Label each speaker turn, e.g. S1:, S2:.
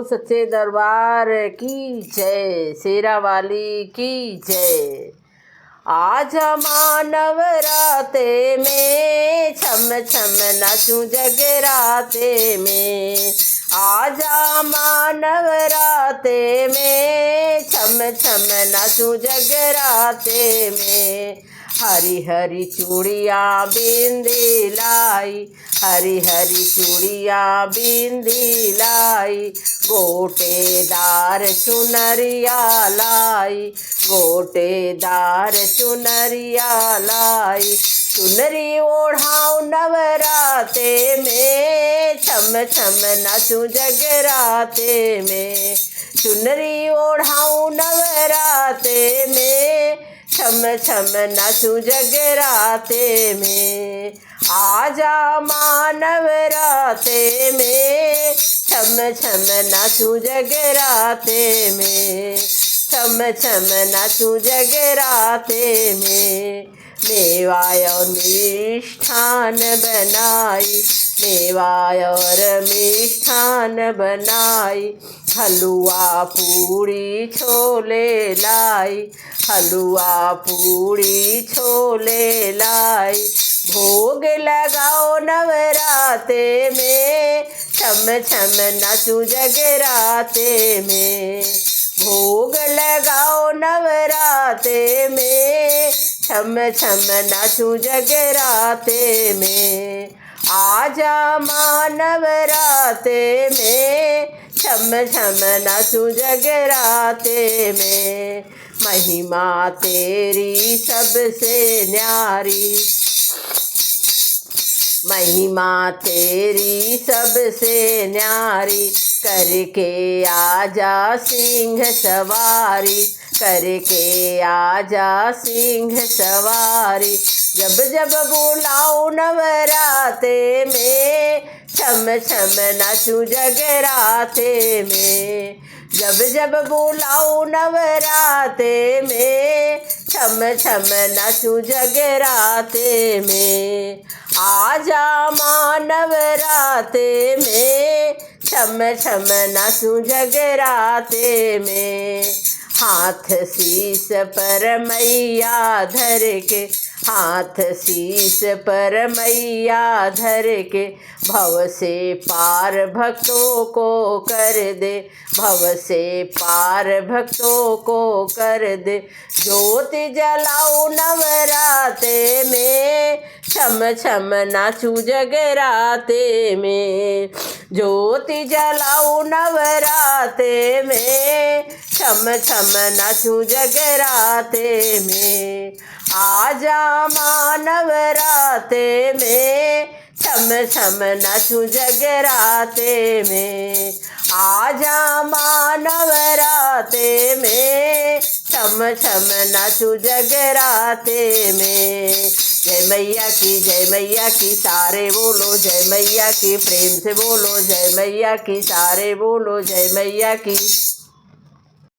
S1: सच्चे दरबार की जय, शेरा वाली की जय। आज नवराते में छम छम नाचूं जगराते में। आज नवराते में छम छम नाचूं जगराते में। हरी हरी चूड़ियाँ बिंदी लाई, हरी हरी चूड़ियाँ बिंदी लाई। गोटेदार चुनरिया लाई, गोटेदार चुनरिया लाई। चुनरी ओढ़ाऊं नवराते में, छम छम नाचूं जगराते में। चुनरी ओढ़ाऊं नवराते में, छम छम नाचूं जगराते में। आजा माँ नवराते में, छम छम नाचूं जगराते में। छम छम नाचूं जगराते में। मेवा और मिष्ठान बनाई, मेवा और मिष्ठान बनाई। हलवा पूड़ी छोले लाई, हलवा पूड़ी छोले लाई। भोग लगाओ नवराते में, छम छम नाचूं जगराते में। भोग लगाओ नवराते में, छम छम नाचूं जगराते में। आजा माँ नवराते में, छम छम नाचूं जगराते में। महिमा तेरी सबसे न्यारी, महिमा तेरी सबसे न्यारी। करके आजा सिंह सवारी, करके आजा सिंह सवारी। जब जब बुलाऊं नवराते में, छम छम नाचूं जगराते में। जब जब बुलाऊं नवराते में, छम छम नाचूं जगराते में। आजा माँ नवराते में, छम छम नाचूं जगराते में। हाथ शीश पर मैया धर के, हाथ शीश पर मैया धर के। भव से पार भक्तों को कर दे, भव से पार भक्तों को कर दे। ज्योति जलाऊं नवराते में, छम छम नाचूं जगराते में। ज्योति जलाऊं नवराते में, छम छम नाचूं जगराते में। आजा माँ नवराते में, छम छम नाचूं जगराते में। आजा माँ नवराते में, छम छम नाचूं जगराते में। जय मैया की, जय मैया की, सारे बोलो जय मैया की। प्रेम से बोलो जय मैया की, सारे बोलो जय मैया की।